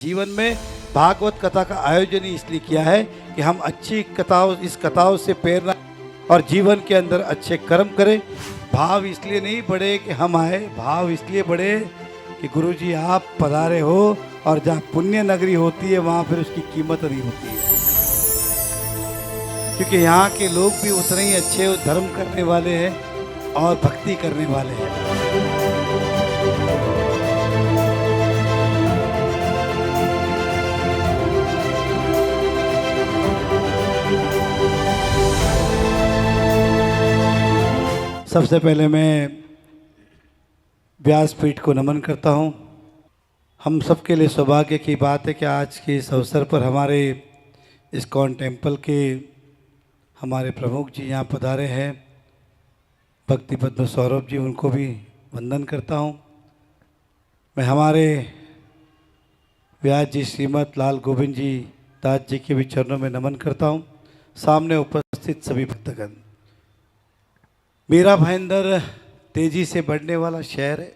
जीवन में भागवत कथा का आयोजन ही इसलिए किया है कि हम अच्छी कथाओं इस कथाओं से प्रेरणा और जीवन के अंदर अच्छे कर्म करें। भाव इसलिए नहीं बढ़े कि हम आए, भाव इसलिए बढ़े कि गुरुजी आप पधारे हो, और जहाँ पुण्य नगरी होती है वहाँ फिर उसकी कीमत नहीं होती है, क्योंकि यहाँ के लोग भी उतने ही अच्छे धर्म करने वाले हैं और भक्ति करने वाले हैं। सबसे पहले मैं व्यासपीठ को नमन करता हूँ। हम सबके लिए सौभाग्य की बात है कि आज के इस अवसर पर हमारे इस्कॉन टेम्पल के हमारे प्रमुख जी यहाँ पधारे हैं, भक्ति पद्म सौरभ जी, उनको भी वंदन करता हूँ। मैं हमारे व्यास जी श्रीमद लाल गोविंद जी दास जी के भी चरणों में नमन करता हूँ। सामने उपस्थित सभी भक्तगण, मेरा भाईंदर तेजी से बढ़ने वाला शहर है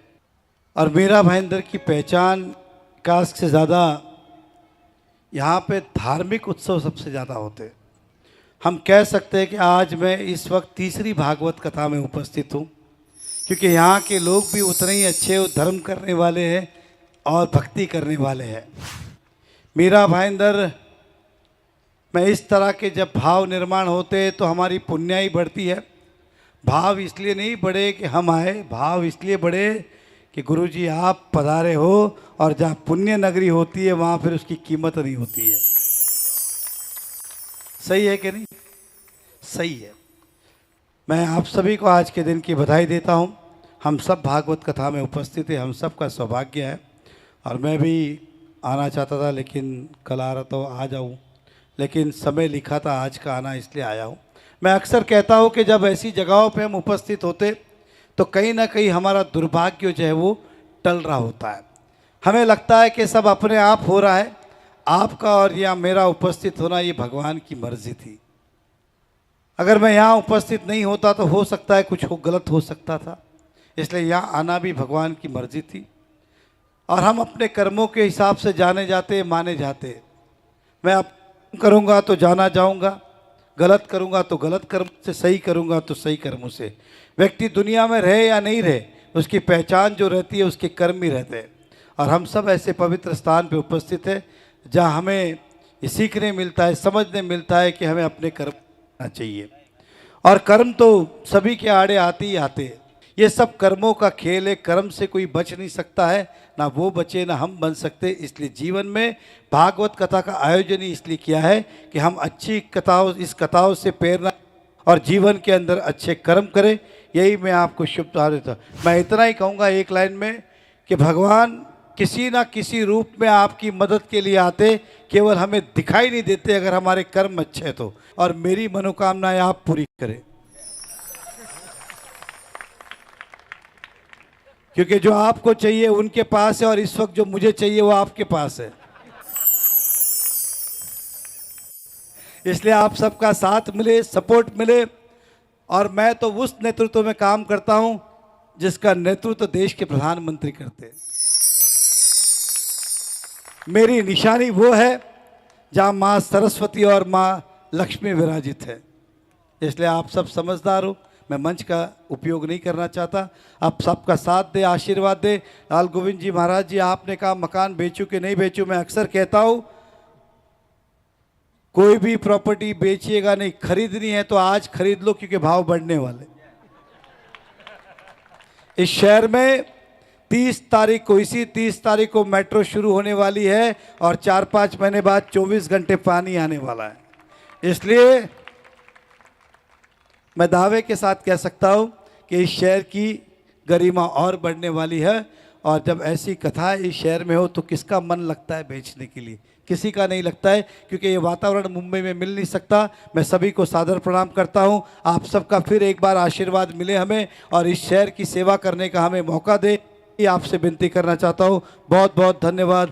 और मेरा भाईंदर की पहचान विकास से ज़्यादा यहाँ पे धार्मिक उत्सव सबसे ज़्यादा होते हैं। हम कह सकते हैं कि आज मैं इस वक्त तीसरी भागवत कथा में उपस्थित हूँ, क्योंकि यहाँ के लोग भी उतने ही अच्छे धर्म करने वाले हैं और भक्ति करने वाले हैं। मेरा भाईंदर में इस तरह के जब भाव निर्माण होते हैं तो हमारी पुण्याई बढ़ती है। भाव इसलिए नहीं बढ़े कि हम आए, भाव इसलिए बढ़े कि गुरुजी आप पधारे हो, और जहाँ पुण्य नगरी होती है वहाँ फिर उसकी कीमत नहीं होती है। सही है कि नहीं? सही है। मैं आप सभी को आज के दिन की बधाई देता हूँ। हम सब भागवत कथा में उपस्थित हैं, हम सब का सौभाग्य है। और मैं भी आना चाहता था, लेकिन कल आ रहा तो आ जाऊँ, लेकिन समय लिखा था आज का आना, इसलिए आया हूँ। मैं अक्सर कहता हूँ कि जब ऐसी जगहों पे हम उपस्थित होते तो कहीं ना कहीं हमारा दुर्भाग्य जो है वो टल रहा होता है। हमें लगता है कि सब अपने आप हो रहा है। आपका और या मेरा उपस्थित होना ये भगवान की मर्जी थी। अगर मैं यहाँ उपस्थित नहीं होता तो हो सकता है कुछ गलत हो सकता था, इसलिए यहाँ आना भी भगवान की मर्जी थी। और हम अपने कर्मों के हिसाब से जाने जाते, माने जाते। मैं अब करूँगा तो जाना जाऊँगा, गलत करूँगा तो गलत कर्म से, सही करूँगा तो सही कर्मों से। व्यक्ति दुनिया में रहे या नहीं रहे, उसकी पहचान जो रहती है उसके कर्म ही रहते हैं। और हम सब ऐसे पवित्र स्थान पे उपस्थित हैं जहाँ हमें ये सीखने मिलता है, समझने मिलता है कि हमें अपने कर्म करना चाहिए। और कर्म तो सभी के आड़े आते ही आते हैं। ये सब कर्मों का खेल है, कर्म से कोई बच नहीं सकता है, ना वो बचे ना हम बन सकते। इसलिए जीवन में भागवत कथा का आयोजन ही इसलिए किया है कि हम अच्छी कथाओं से प्रेरणा और जीवन के अंदर अच्छे कर्म करें। यही मैं आपको शुभकामना देता। मैं इतना ही कहूँगा एक लाइन में कि भगवान किसी ना किसी रूप में आपकी मदद के लिए आते, केवल हमें दिखाई नहीं देते अगर हमारे कर्म अच्छे तो। और मेरी मनोकामनाएं आप पूरी करें, क्योंकि जो आपको चाहिए उनके पास है और इस वक्त जो मुझे चाहिए वो आपके पास है। इसलिए आप सबका साथ मिले, सपोर्ट मिले। और मैं तो उस नेतृत्व में काम करता हूं जिसका नेतृत्व देश के प्रधानमंत्री करते हैं। मेरी निशानी वो है जहां मां सरस्वती और मां लक्ष्मी विराजित है। इसलिए आप सब समझदार हो, मैं मंच का उपयोग नहीं करना चाहता। आप सबका साथ दे, आशीर्वाद दे। लाल गोविंद जी महाराज जी, आपने कहा मकान बेचूं कि नहीं बेचूं। मैं अक्सर कहता हूं कोई भी प्रॉपर्टी बेचिएगा नहीं, खरीदनी है तो आज खरीद लो, क्योंकि भाव बढ़ने वाले। इस शहर में 30 तारीख को, इसी 30 तारीख को मेट्रो शुरू होने वाली है और 4-5 महीने बाद 24 घंटे पानी आने वाला है। इसलिए मैं दावे के साथ कह सकता हूं कि इस शहर की गरिमा और बढ़ने वाली है। और जब ऐसी कथा इस शहर में हो तो किसका मन लगता है बेचने के लिए? किसी का नहीं लगता है, क्योंकि ये वातावरण मुंबई में मिल नहीं सकता। मैं सभी को सादर प्रणाम करता हूं। आप सबका फिर एक बार आशीर्वाद मिले हमें और इस शहर की सेवा करने का हमें मौका दे, ये आपसे विनती करना चाहता हूं। बहुत बहुत धन्यवाद।